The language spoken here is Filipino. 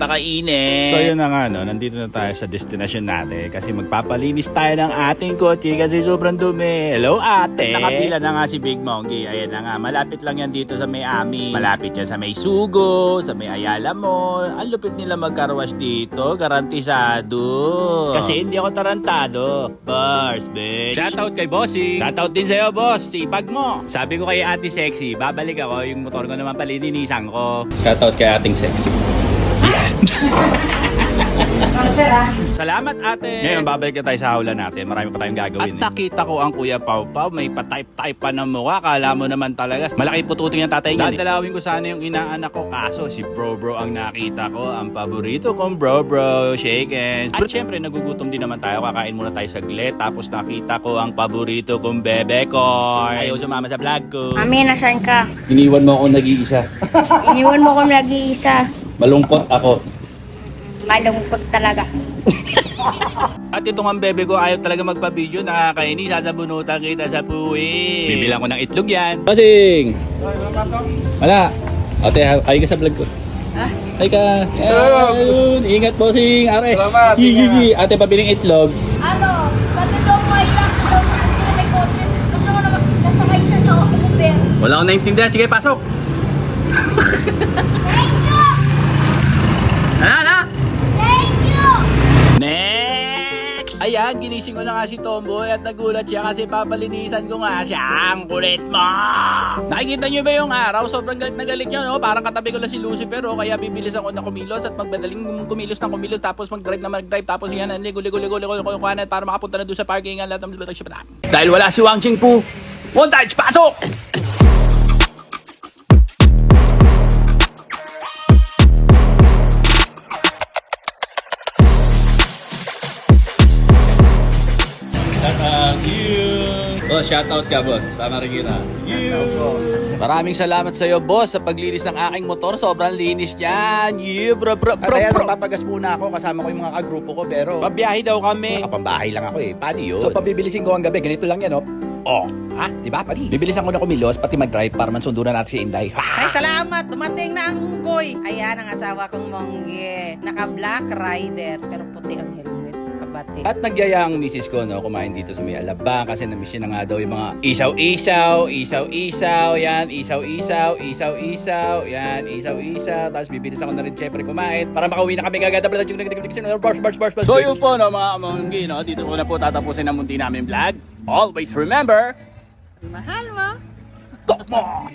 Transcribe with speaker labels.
Speaker 1: Pakainit.
Speaker 2: So yun na nga, no? Nandito na tayo sa destination natin kasi magpapalinis tayo ng ating kotse kasi sobrang dumi. Hello ate! Nakapila na nga si Big Monkey. Ayan na nga, malapit lang yan dito sa may Ami. Malapit yan sa may Sugo, sa may Ayala Mall. Ang lupit nila magkarwash dito, garantisado. Kasi hindi ako tarantado. Bars, bitch. Shoutout kay Bossy. Shoutout din sa'yo, boss. Sipag mo. Sabi ko kay Ate Sexy, babalik ako. Yung motor ko naman palilinisan ko. Shoutout kay Ating Sexy. Salamat ate! Ngayon babalik na tayo sa hawla natin. Marami pa tayong gagawin. At nakita ko ang Kuya Pau Pau. May pa-type-type pa ng mukha. Kala mo naman talaga. Malaki pututing ng tatay niya. Dadalawin ko sana yung inaanak ko. Kaso si Bro ang nakita ko. Ang paborito kong Bro. Shake hands. At syempre nagugutom din naman tayo. Kakain muna tayo saglit. Tapos nakita ko ang paborito kong Bebe Corn. Ayaw sumama sa vlog ko.
Speaker 3: Mami, nasaan ka?
Speaker 4: Iniwan mo ako nag-iisa.
Speaker 3: Iniwan mo ko nag-iisa.
Speaker 4: Malungkot ako.
Speaker 3: Malungkot talaga.
Speaker 2: At itong ang bebe ko ayaw talaga magpa-video, nakakainis, sasabunutan kita sa puwi. Bibilang ko ng itlog yan.
Speaker 4: Bossing! Wala. Ate, ay ka sa vlog ko.
Speaker 3: Ha?
Speaker 4: Ay ka. Ayun. Ingat, bossing. Ares.
Speaker 5: Salamat.
Speaker 4: Gigi. Ate, pabiling itlog.
Speaker 3: Ano? Sabi daw mo ay lang daw na may kotse. Gusto mo naman nasakay siya sa Uber.
Speaker 2: Wala akong naintindihan. Sige, pasok.
Speaker 3: Thank you!
Speaker 2: Ano?
Speaker 3: Thank you!
Speaker 2: Next! Ayan, ginising ko na nga si Tomboy at nagulat siya kasi papalinisan ko nga siya. Ang kulit mo! Nakikita niyo ba yung araw? Sobrang galit na galit niya, no? Parang katabi ko lang si Lucifer, oh. Kaya bibilis ako na kumilos at magbadaling kumilos ng kumilos tapos mag-drive na mag-drive tapos yan, ligo kanan para makapunta na doon sa parking lahat ng dahil wala si Wang Jingpu. Montage, pasok! Oh, shoutout ka, boss. Tama rin kita. Maraming salamat sa iyo, boss, sa paglinis ng aking motor. Sobrang linis niyan. Yeah, bro. At ayan, papagas muna ako. Kasama ko yung mga kagrupo ko, pero pabiyahe daw kami. Nakapambahay lang ako eh. Paano yun? So, pabibilisin ko ang gabi. Ganito lang yan, oh. Oh, ha? Diba, Paris? Bibilisan ko na kumilos, pati mag-drive para mansundo na natin si Inday.
Speaker 6: Ay, salamat! Dumating na ang Goy! Ayan ang asawa kong Mongge. Naka-black rider, pero puti ang helmet. Kabati.
Speaker 2: At nagyaya ang misis ko, no, kumain dito sa may Alabang kasi namiss niya na nga daw yung mga isaw-isaw, yan, isaw-isaw, yan, isaw-isaw. Tapos bibilis ako na rin syempre kumain para makauwi na kami kagad. Bars. So yun po, no, mga amanggi, no, dito ko na po tatapusin ang munti namin vlog. Always remember,
Speaker 6: Mahal mo!
Speaker 2: talk mo!